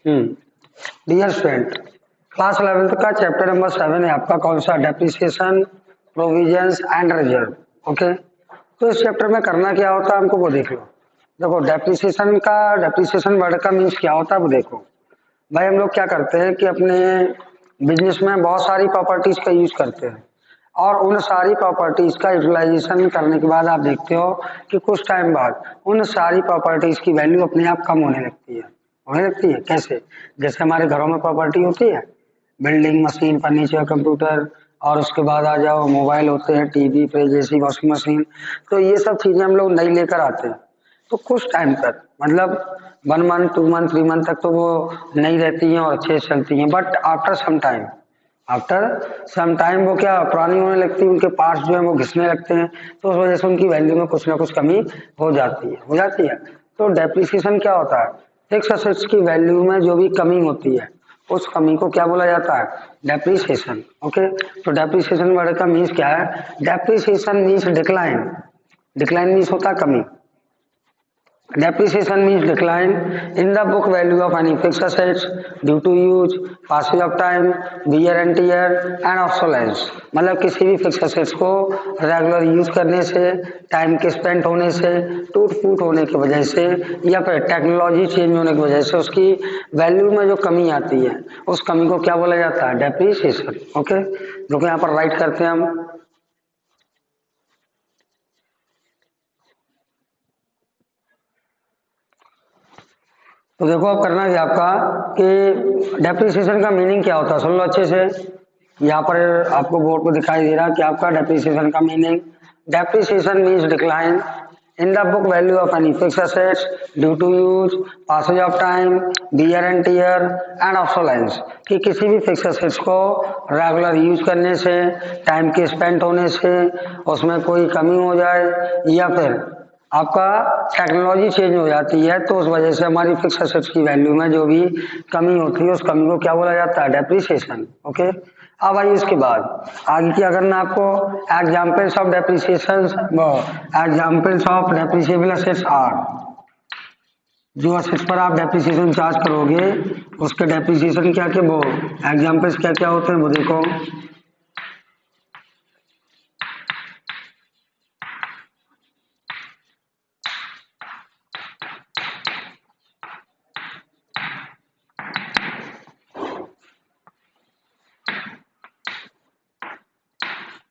Dear student, class 11th का chapter number 7 है आपका। कौन सा? Depreciation, provisions and reserve. Okay, तो इस चैप्टर में करना क्या होता है हमको वो देख लो। देखो, डेप्रिसिएशन वर्ड का मीन्स क्या होता है वो देखो। भाई हम लोग क्या करते हैं कि अपने बिजनेस में बहुत सारी प्रॉपर्टीज का यूज करते हैं और उन सारी प्रॉपर्टीज का यूटिलाइजेशन करने के बाद आप देखते हो कि कुछ टाइम बाद उन सारी प्रॉपर्टीज की वैल्यू अपने आप कम होने लगती है। कैसे? जैसे हमारे घरों में प्रॉपर्टी होती है, बिल्डिंग, मशीन, फर्नीचर, कंप्यूटर, और उसके बाद आ जाओ मोबाइल होते हैं, TV, fridge, AC, washing machine. तो ये सब चीजें हम लोग नई लेकर आते हैं तो कुछ टाइम तक, मतलब 1 मंथ, 2 मंथ, 3 मंथ तक तो वो नहीं रहती हैं और अच्छे से चलती हैं। बट आफ्टर सम टाइम वो क्या पुरानी होने लगती है, उनके पार्ट्स जो है वो घिसने लगते हैं, तो उस वजह से उनकी वैल्यू में कुछ ना कुछ कमी हो जाती है। तो डेप्रिसिएशन क्या होता है? फिक्स असेट्स की वैल्यू में जो भी कमी होती है उस कमी को क्या बोला जाता है? डेप्रिसिएशन। ओके, तो डेप्रिसिएशन वर्ड का मीन्स क्या है? Depreciation means decline. Decline means होता है कमी। Depreciation means decline in the book value of any fixed assets due to use, passage of time, wear and tear and obsolescence। मतलब किसी भी फिक्स एसेट्स को रेगुलर यूज करने से, time के स्पेंड होने से, टूट फूट होने की वजह से या फिर टेक्नोलॉजी चेंज होने की वजह से उसकी वैल्यू में जो कमी आती है उस कमी को क्या बोला जाता है? डेप्रिसिएशन। ओके, जो कि यहाँ पर राइट करते हैं हम। तो देखो अब करना क्या आपका कि डेप्रिसिएशन का मीनिंग क्या होता है, सुन लो अच्छे से। यहाँ पर आपको बोर्ड पर दिखाई दे रहा है कि आपका डेप्रिसिएशन का meaning, depreciation means decline in the book value of any fixed assets due to use, passage of time, wear and tear and obsolescence. कि किसी भी फिक्स एसेट्स को रेगुलर यूज करने से, टाइम के स्पेंड होने से उसमें कोई कमी हो जाए या फिर आपका टेक्नोलॉजी चेंज हो जाती है तो उस वजह से हमारी फिक्स एसेट्स की वैल्यू में जो भी कमी होती है उस कमी को क्या बोला जाता है? डेप्रिसिएशन। ओके, अब आइए इसके बाद आगे क्या करना आपको। Examples of depreciation, examples of depreciable assets are. जो एसेट्स पर आप डेप्रिसिएशन चार्ज करोगे उसके डेप्रिसिएशन क्या क्या वो एग्जाम्पल्स क्या क्या होते हैं वो देखो।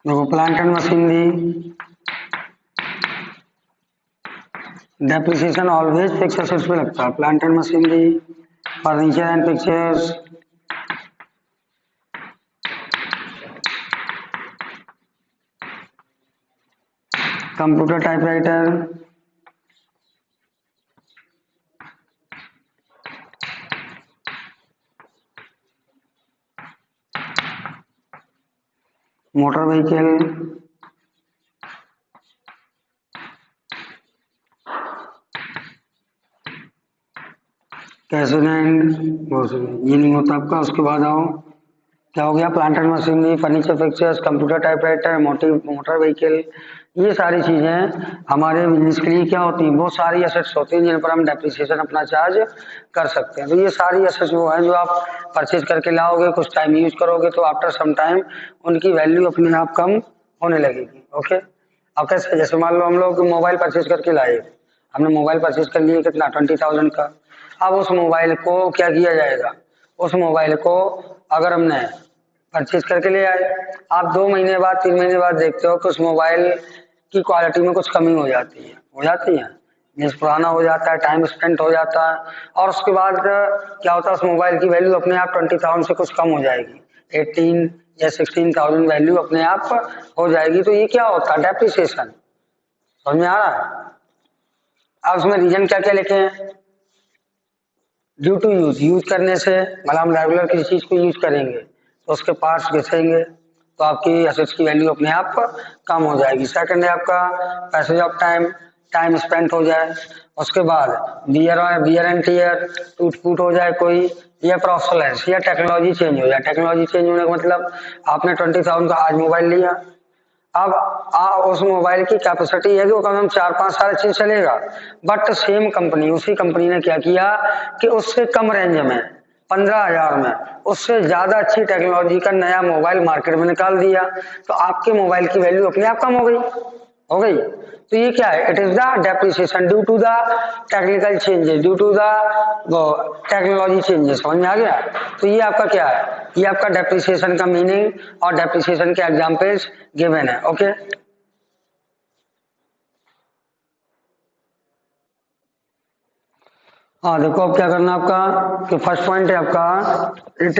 देखो, plant and machinery, depreciation always fix assets पे लगता है। Plant and machinery, furniture and pictures, computer typewriter, motor vehicle, कैशन एंड, ये नहीं होता आपका। उसके बाद आओ क्या हो गया? Plant and machinery, furniture fixtures, computer typewriter, motor vehicle. ये सारी चीजें हमारे बिजनेस के लिए क्या होती हैं? वो सारी एसेट्स होती हैं जिन पर हम डेप्रिसिएशन अपना चार्ज कर सकते हैं। तो ये सारी एसेट्स वो हैं जो आप परचेज करके लाओगे, कुछ टाइम यूज करोगे तो आफ्टर सम टाइम उनकी वैल्यू अपने आप कम होने लगेगी। ओके, अब कैसे? जैसे मान लो हम लोग मोबाइल परचेज करके लाए, हमने मोबाइल परचेज कर लिए कितना? 20,000 का। अब उस मोबाइल को क्या किया जाएगा? उस मोबाइल को अगर हमने परचेज करके ले आए, आप 2 महीने बाद, 3 महीने बाद देखते हो कि उस मोबाइल की क्वालिटी में कुछ कमी हो जाती है मीन्स पुराना हो जाता है, टाइम स्पेंड हो जाता है और उसके बाद क्या होता है? उस मोबाइल की वैल्यू अपने आप 20,000 से कुछ कम हो जाएगी, 18 या 16,000 वैल्यू अपने आप हो जाएगी। तो ये क्या होता है? डेप्रिसिएशन। समझ में आ रहा है? अब उसमें रीजन क्या क्या लिखे हैं? ड्यू टू यूज, यूज करने से, मतलब हम रेगुलर किसी चीज को यूज करेंगे तो उसके पार्ट्स घिसेंगे तो आपकी एसेट्स की वैल्यू अपने आप कम हो जाएगी। सेकंड है आपका passage of time, time spend हो जाए। उसके बाद वियर एंड टियर, टूट फूट हो जाए कोई, या ऑब्सोलेंस, या टेक्नोलॉजी चेंज हो जाए। टेक्नोलॉजी चेंज होने का मतलब आपने 20,000 का आज मोबाइल लिया, अब उस मोबाइल की कैपेसिटी है कि वो कम से कम 4-5 साल अच्छी चलेगा, बट सेम कंपनी, उसी कंपनी ने क्या किया कि उससे कम रेंज में 15,000 में, उससे ज्यादा अच्छी टेक्नोलॉजी का नया मोबाइल मार्केट में निकाल दिया, तो आपके मोबाइल की वैल्यू अपने आप कम हो गई, हो गई। तो ये क्या है? It is the depreciation due to the technical changes, due to the technology changes. समझ में आ गया? तो ये आपका क्या है? ये आपका डेप्रिसिएशन का मीनिंग और डेप्रिसिएशन के एग्जांपल्स गिवन है। ओके, हाँ देखो अब क्या करना आपका कि फर्स्ट पॉइंट है आपका it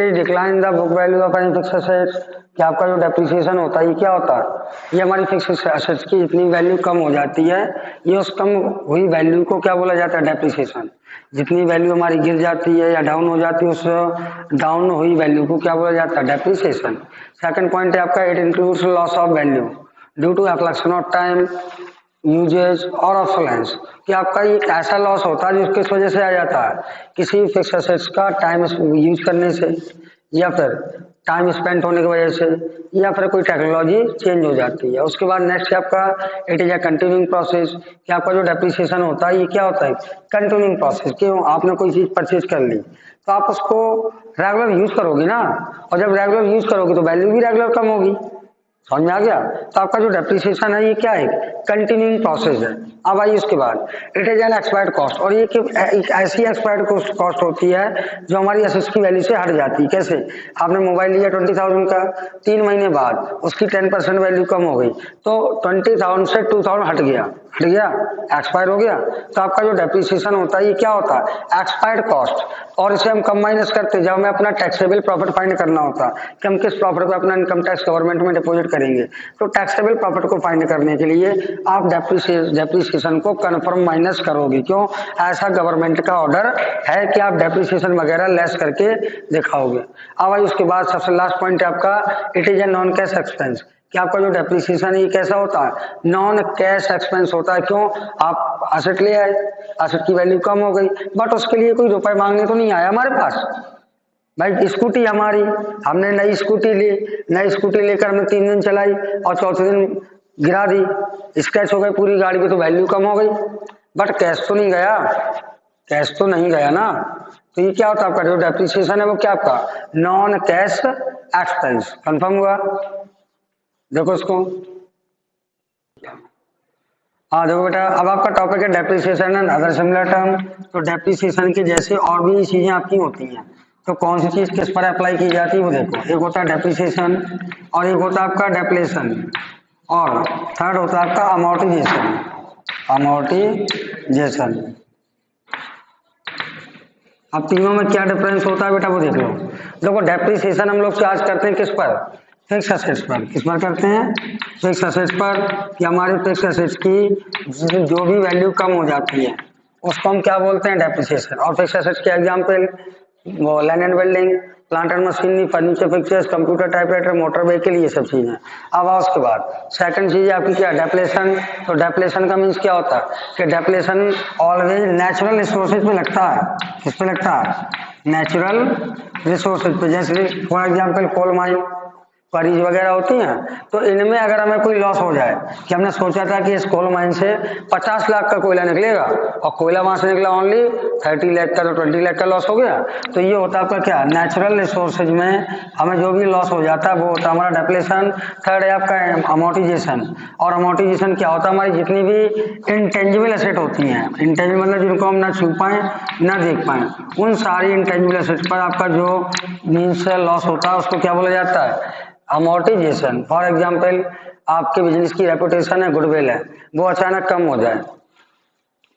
is decline in the book value of any fixed assets, कि आपका जो डेप्रिसिएशन होता है ये क्या होता है? ये हमारी फिक्स्ड एसेट्स की जितनी वैल्यू कम हो जाती है, ये उस कम हुई वैल्यू को क्या बोला जाता है? डेप्रिसिएशन। जितनी वैल्यू हमारी गिर जाती है या डाउन हो जाती है, उस डाउन हुई वैल्यू को क्या बोला जाता है? डेप्रिसिएशन। सेकंड पॉइंट है आपका it includes loss of value due to effluxion of time, usage और ऑब्सोलेंस, कि आपका एक ऐसा लॉस होता है जो किस वजह से आ जाता है? किसी फिक्स एसेट्स का टाइम यूज करने से, या फिर टाइम स्पेंड होने की वजह से, या फिर कोई टेक्नोलॉजी चेंज हो जाती है। उसके बाद नेक्स्ट आपका it is a continuing process, कि आपका जो डेप्रिसिएशन होता है ये क्या होता है? Continuing process. क्यों? आपने कोई चीज परचेज कर ली तो आप उसको रेगुलर यूज करोगे ना, और जब रेगुलर यूज करोगे तो वैल्यू भी रेगुलर कम होगी। समझ में आ गया? तो आपका जो डेप्रिसिएशन है ये क्या है? कंटिन्यूइंग प्रोसेस है। अब आइए उसके बाद it is an expired cost, और ये एक ऐसी एक्सपायर्ड कॉस्ट होती है जो हमारी एसेट्स की वैल्यू से हट जाती है। कैसे? आपने मोबाइल लिया 20,000 का, 3 महीने बाद उसकी 10% वैल्यू कम हो गई, तो 20,000 से 2,000 हट गया, एक्सपायर हो गया। तो आपका जो डेप्रिसिएशन होता है ये क्या होता है? Expired cost. और इसे हम कब माइनस करते हैं? जब हमें अपना टैक्सेबल प्रॉफिट फाइंड करना होता है कि हम किस प्रॉफिट को अपना इनकम टैक्स गवर्नमेंट में डिपॉजिट करेंगे। तो टैक्सेबल प्रॉफिट को फाइंड करने के लिए आप डेप्रिसिएशन को कन्फर्म माइनस करोगे। क्यों? ऐसा गवर्नमेंट का ऑर्डर है कि आप डेप्रिसिएशन वगैरह लेस करके दिखाओगे। अब आई उसके बाद सबसे लास्ट पॉइंट है आपका it is a non cash expense, कि आपका जो डेप्रिसिएशन है ये कैसा होता है? नॉन कैश एक्सपेंस होता है। क्यों? आप एसेट ले आए, एसेट की वैल्यू कम हो गई, बट उसके लिए कोई रुपए मांगने तो नहीं आया हमारे पास। भाई स्कूटी हमारी, हमने नई स्कूटी ली, नई स्कूटी लेकर हमने 3 दिन चलाई और चौथे दिन गिरा दी, स्क्रैच हो गई पूरी गाड़ी की, तो वैल्यू कम हो गई, बट कैश तो नहीं गया, कैश तो नहीं गया ना। तो ये क्या होता है? आपका जो डेप्रिसिएशन है वो क्या आपका? Non cash expense. कंफर्म हुआ? देखो इसको, हाँ देखो बेटा, अब आपका टॉपिक है depreciation and other similar term. तो डेप्रिसिएशन की जैसे और भी चीजें आपकी होती हैं, तो कौन सी चीज किस पर अप्लाई की जाती है वो देखो। एक होता है डेप्रिसिएशन, और एक होता है आपका डेप्लेशन, और थर्ड होता है आपका अमोर्टाइजेशन। अमोर्टाइजेशन। अब तीनों में क्या डिफरेंस होता है बेटा वो देख लो। देखो डेप्रिसिएशन हम लोग चार्ज करते हैं किस पर? फिक्स एसेट्स पर। किस पर करते हैं? फिक्स एसेट्स पर, कि हमारे फिक्स एसेट्स की जो भी वैल्यू कम हो जाती है उसको हम क्या बोलते हैं? डेप्रिसिएशन। और फिक्स एसेट्स के एग्जांपल वो land and building, plant and machinery, furniture fixtures, computer, typewriter, motor vehicle, ये सब चीजें। अब आओ उसके बाद सेकंड चीज आपकी क्या? डेप्लेशन। तो डेप्लेशन का मीन्स क्या होता है? कि डेप्लेशन ऑलवेज नेचुरल रिसोर्सेज पे लगता है। किस पे लगता है? नेचुरल रिसोर्सेज पे। जैसे for example coal mine, quarries वगैरह होती हैं, तो इनमें अगर हमें कोई लॉस हो जाए, कि हमने सोचा था कि इस कोल माइन से 50 लाख का कोयला निकलेगा और कोयला वहां से निकला ओनली 30 लाख का, तो 20 लाख का लॉस हो गया। तो ये होता है आपका क्या? नेचुरल रिसोर्सेज में हमें जो भी लॉस हो जाता है वो होता है हमारा डेप्लेशन। थर्ड है आपका अमोर्टाइजेशन। और अमोर्टाइजेशन क्या होता है? हमारी जितनी भी इंटेंजिबल एसेट होती हैं, इंटेंजिबल मतलब जिनको हम ना छू पाए ना देख पाए, उन सारी इंटेंजिबल एसेट पर आपका जो मीन्स लॉस होता है उसको क्या बोला जाता है? अमोर्टाइजेशन। फॉर एग्जाम्पल आपके बिजनेस की रेपुटेशन है, गुडविल है, वो अचानक कम हो जाए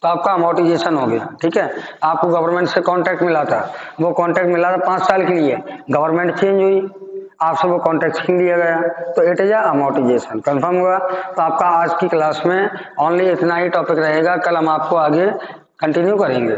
तो आपका अमोर्टाइजेशन हो गया। ठीक है? आपको गवर्नमेंट से कॉन्ट्रैक्ट मिला था, वो कॉन्ट्रैक्ट मिला था 5 साल के लिए, गवर्नमेंट चेंज हुई, आपसे वो कॉन्ट्रैक्ट छीन लिया गया, तो इट इज अमोर्टाइजेशन। कंफर्म हुआ? तो आपका आज की क्लास में ओनली इतना ही टॉपिक रहेगा, कल हम आपको आगे कंटिन्यू करेंगे।